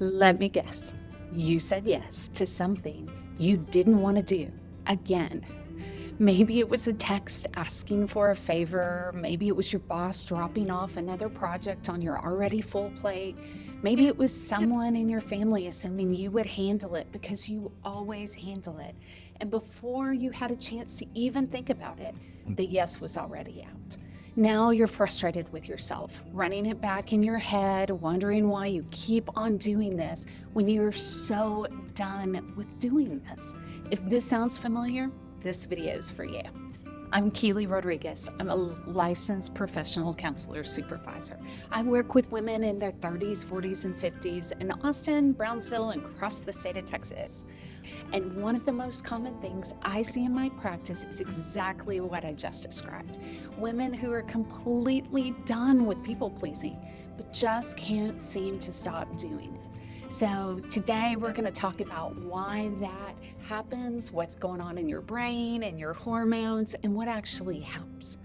Let me guess. You said yes to something you didn't want to do again. Maybe it was a text asking for a favor. Maybe it was your boss dropping off another project on your already full plate. Maybe it was someone in your family assuming you would handle it because you always handle it. And before you had a chance to even think about it, the yes was already out. Now you're frustrated with yourself, running it back in your head, wondering why you keep on doing this when you're so done with doing this. If this sounds familiar, this video is for you. I'm Keely Rodriguez. I'm a licensed professional counselor supervisor. I work with women in their 30s, 40s, and 50s in Austin, Brownsville, and across the state of Texas. And one of the most common things I see in my practice is exactly what I just described. Women who are completely done with people pleasing, but just can't seem to stop doing it. So today we're going to talk about why that happens, what's going on in your brain and your hormones, and what actually helps.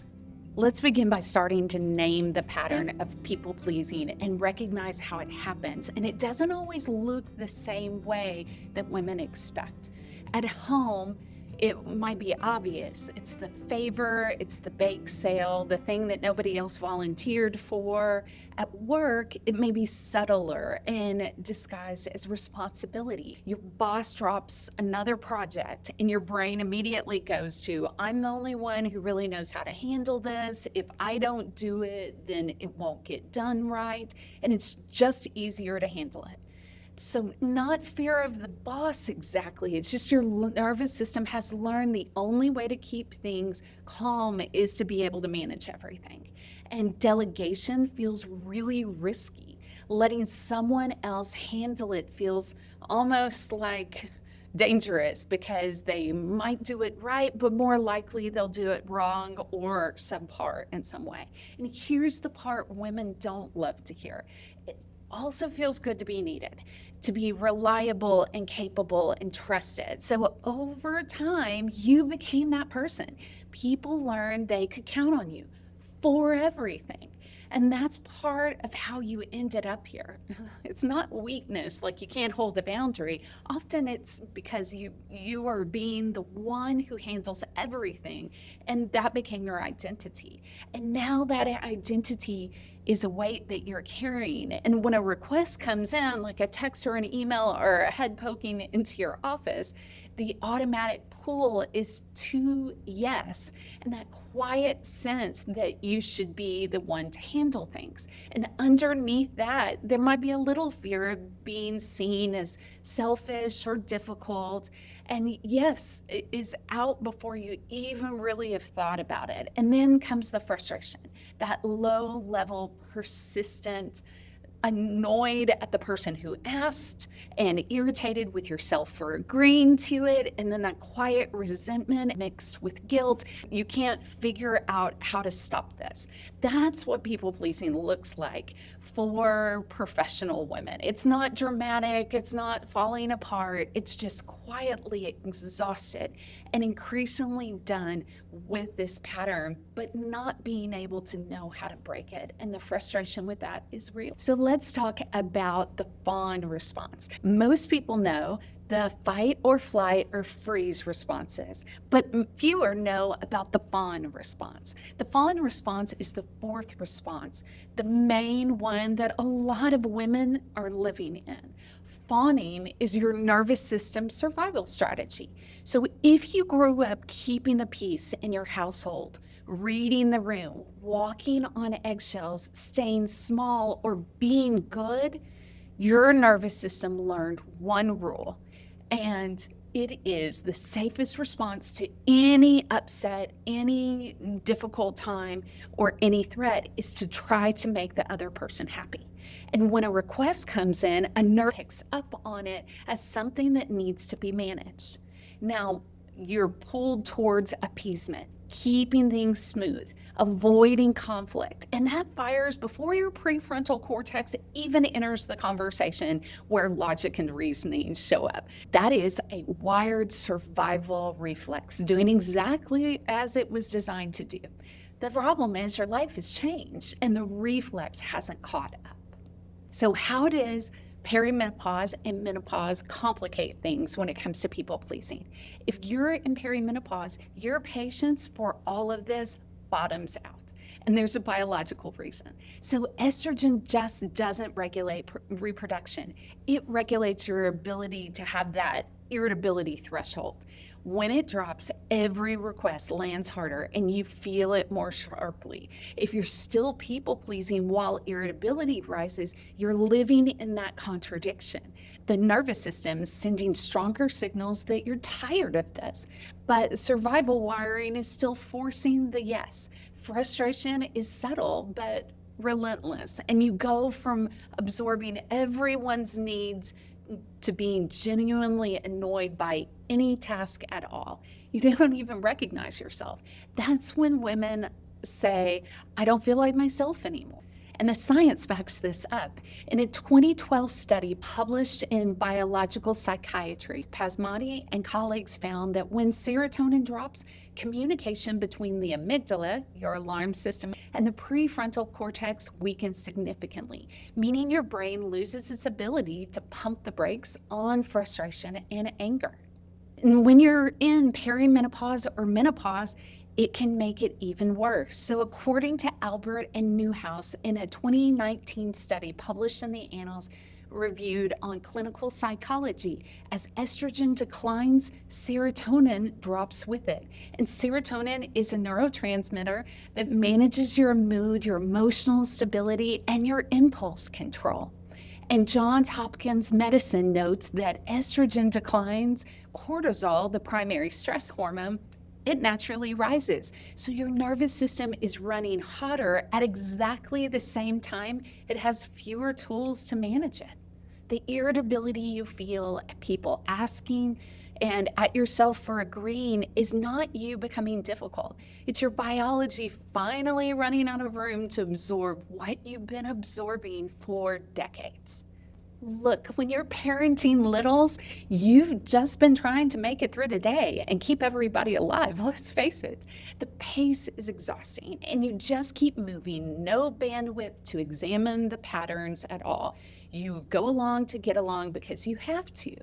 Let's begin by starting to name the pattern of people pleasing and recognize how it happens. And it doesn't always look the same way that women expect. At home, it might be obvious. It's the favor, it's the bake sale, the thing that nobody else volunteered for. At work, it may be subtler and disguised as responsibility. Your boss drops another project and your brain immediately goes to, I'm the only one who really knows how to handle this. If I don't do it, then it won't get done right. And it's just easier to handle it. So not fear of the boss exactly, it's just your nervous system has learned the only way to keep things calm is to be able to manage everything. And delegation feels really risky. Letting someone else handle it feels almost like dangerous because they might do it right, but more likely they'll do it wrong or subpar in some way. And here's the part women don't love to hear. It also feels good to be needed, to be reliable and capable and trusted. So over time, you became that person. People learned they could count on you for everything. And that's part of how you ended up here. It's not weakness, like you can't hold the boundary. Often it's because you are being the one who handles everything, and that became your identity. And now that identity is a weight that you're carrying. And when a request comes in, like a text or an email or a head poking into your office, the automatic pull is to yes, and that quiet sense that you should be the one to handle things. And underneath that, there might be a little fear of being seen as selfish or difficult. And yes, it is out before you even really have thought about it. And then comes the frustration, that low level, persistent, annoyed at the person who asked and irritated with yourself for agreeing to it. And then that quiet resentment mixed with guilt. You can't figure out how to stop this. That's what people pleasing looks like for professional women. It's not dramatic. It's not falling apart. It's just quietly exhausted and increasingly done with this pattern, but not being able to know how to break it. And the frustration with that is real. So let's talk about the fawn response. Most people know the fight or flight or freeze responses, but fewer know about the fawn response. The fawn response is the fourth response, the main one that a lot of women are living in. Fawning is your nervous system survival strategy. So if you grew up keeping the peace in your household, reading the room, walking on eggshells, staying small, or being good, your nervous system learned one rule, and it is the safest response to any upset, any difficult time, or any threat is to try to make the other person happy. And when a request comes in, a nerve picks up on it as something that needs to be managed. Now, you're pulled towards appeasement, keeping things smooth, avoiding conflict. And that fires before your prefrontal cortex even enters the conversation where logic and reasoning show up. That is a wired survival reflex, doing exactly as it was designed to do. The problem is your life has changed and the reflex hasn't caught up. So how does Perimenopause and menopause complicate things when it comes to people pleasing. If you're in perimenopause, your patience for all of this bottoms out. And there's a biological reason. So estrogen just doesn't regulate reproduction. It regulates your ability to have that irritability threshold. When it drops, every request lands harder and you feel it more sharply. If you're still people pleasing while irritability rises, you're living in that contradiction. The nervous system is sending stronger signals that you're tired of this, but survival wiring is still forcing the yes. Frustration is subtle, but relentless. And you go from absorbing everyone's needs to being genuinely annoyed by any task at all. You don't even recognize yourself. That's when women say, I don't feel like myself anymore. And the science backs this up. In a 2012 study published in Biological Psychiatry, Pasmati and colleagues found that when serotonin drops, communication between the amygdala, your alarm system, and the prefrontal cortex weakens significantly, meaning your brain loses its ability to pump the brakes on frustration and anger. And when you're in perimenopause or menopause, it can make it even worse. So according to Albert and Newhouse, in a 2019 study published in the Annals reviewed on clinical psychology, as estrogen declines, serotonin drops with it. And serotonin is a neurotransmitter that manages your mood, your emotional stability, and your impulse control. And Johns Hopkins Medicine notes that estrogen declines, cortisol, the primary stress hormone, it naturally rises. So your nervous system is running hotter at exactly the same time. It has fewer tools to manage it. The irritability you feel at people asking and at yourself for agreeing is not you becoming difficult. It's your biology finally running out of room to absorb what you've been absorbing for decades. Look, when you're parenting littles, you've just been trying to make it through the day and keep everybody alive. Let's face it, the pace is exhausting and you just keep moving, no bandwidth to examine the patterns at all. You go along to get along because you have to.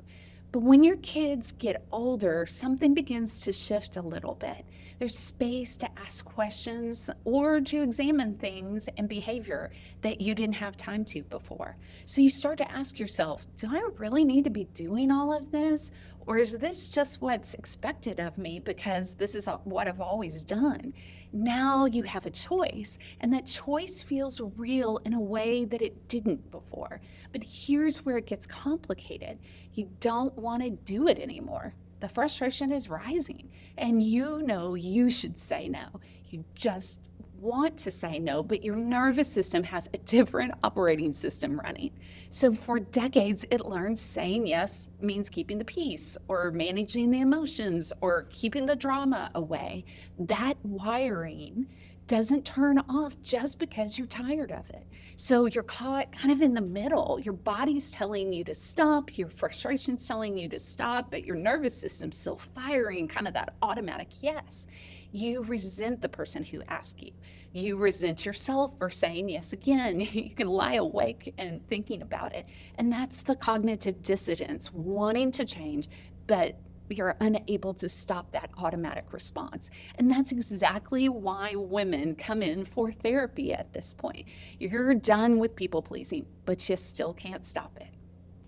But when your kids get older, something begins to shift a little bit. There's space to ask questions or to examine things and behavior that you didn't have time to before. So you start to ask yourself, do I really need to be doing all of this? Or is this just what's expected of me because this is what I've always done? Now you have a choice, and that choice feels real in a way that it didn't before. But here's where it gets complicated. You don't want to do it anymore. The frustration is rising, and you know you should say no. You just want to say no, but your nervous system has a different operating system running. So for decades, it learned saying yes means keeping the peace or managing the emotions or keeping the drama away. That wiring doesn't turn off just because you're tired of it. So you're caught kind of in the middle. Your body's telling you to stop, your frustration's telling you to stop, but your nervous system's still firing kind of that automatic yes. You resent the person who asked you. You resent yourself for saying yes again. You can lie awake and thinking about it. And that's the cognitive dissonance, wanting to change, but you're unable to stop that automatic response. And that's exactly why women come in for therapy at this point. You're done with people pleasing, but you still can't stop it.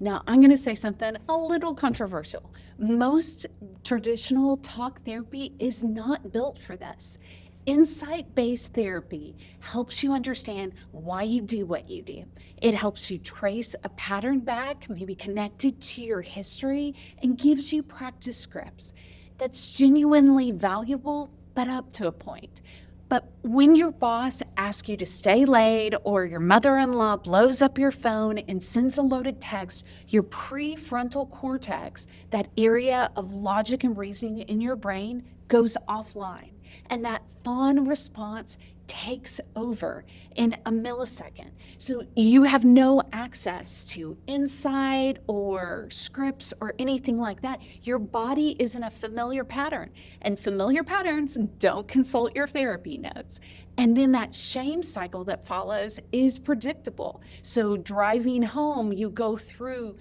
Now, I'm going to say something a little controversial. Most traditional talk therapy is not built for this. Insight-based therapy helps you understand why you do what you do. It helps you trace a pattern back, maybe connected to your history, and gives you practice scripts. That's genuinely valuable, but up to a point. But when your boss asks you to stay late or your mother-in-law blows up your phone and sends a loaded text, your prefrontal cortex, that area of logic and reasoning in your brain, goes offline. And that fawn response takes over in a millisecond. So you have no access to insight or scripts or anything like that. Your body is in a familiar pattern, and familiar patterns don't consult your therapy notes. And then that shame cycle that follows is predictable. So driving home, you go through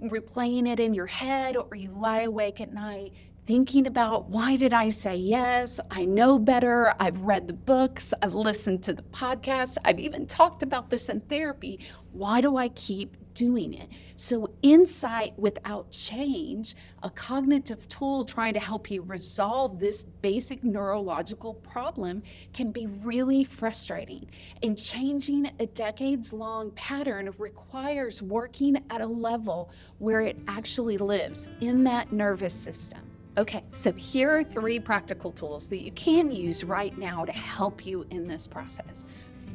replaying it in your head, or you lie awake at night thinking about, why did I say yes? I know better. I've read the books. I've listened to the podcast. I've even talked about this in therapy. Why do I keep doing it? So insight without change, a cognitive tool trying to help you resolve this basic neurological problem, can be really frustrating. And changing a decades-long pattern requires working at a level where it actually lives in that nervous system. Okay, so here are 3 practical tools that you can use right now to help you in this process.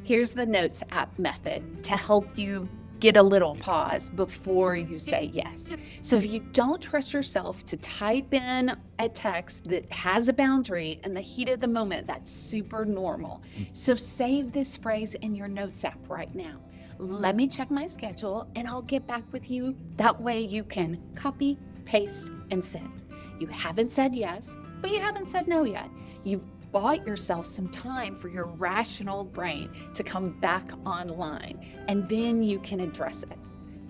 Here's the Notes app method to help you get a little pause before you say yes. So if you don't trust yourself to type in a text that has a boundary in the heat of the moment, that's super normal. So save this phrase in your Notes app right now. Let me check my schedule and I'll get back with you. That way you can copy, paste, and send. You haven't said yes, but you haven't said no yet. You've bought yourself some time for your rational brain to come back online, and then you can address it.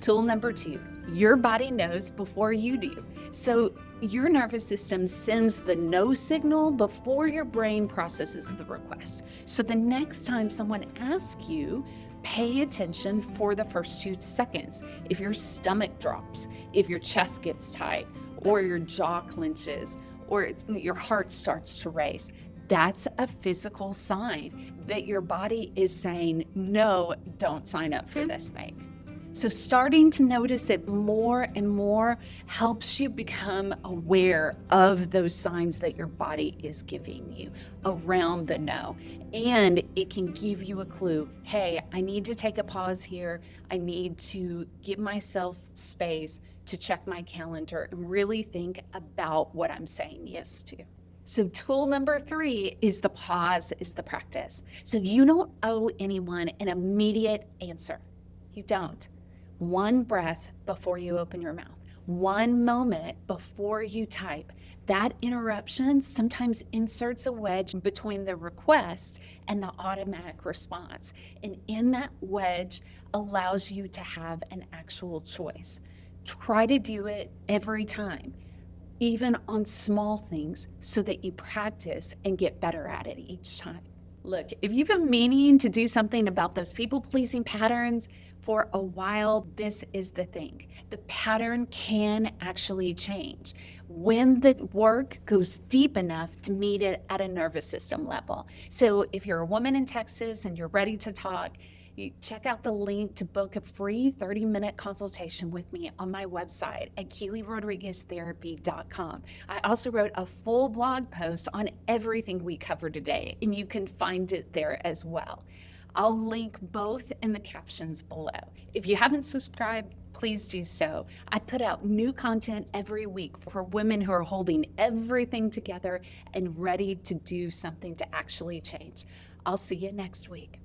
Tool number 2, your body knows before you do. So your nervous system sends the no signal before your brain processes the request. So the next time someone asks you, pay attention for the first 2 seconds. If your stomach drops, if your chest gets tight, or your jaw clenches, or your heart starts to race, that's a physical sign that your body is saying, no, don't sign up for this thing. So starting to notice it more and more helps you become aware of those signs that your body is giving you around the no. And it can give you a clue. Hey, I need to take a pause here. I need to give myself space to check my calendar and really think about what I'm saying yes to. So tool number 3 is the pause is the practice. So you don't owe anyone an immediate answer. You don't. One breath before you open your mouth. One moment before you type. That interruption sometimes inserts a wedge between the request and the automatic response. And in that wedge allows you to have an actual choice. Try to do it every time, even on small things, so that you practice and get better at it each time. Look, if you've been meaning to do something about those people-pleasing patterns for a while, this is the thing. The pattern can actually change when the work goes deep enough to meet it at a nervous system level. So if you're a woman in Texas and you're ready to talk, you check out the link to book a free 30-minute consultation with me on my website at KeelyRodriguezTherapy.com. I also wrote a full blog post on everything we covered today, and you can find it there as well. I'll link both in the captions below. If you haven't subscribed, please do so. I put out new content every week for women who are holding everything together and ready to do something to actually change. I'll see you next week.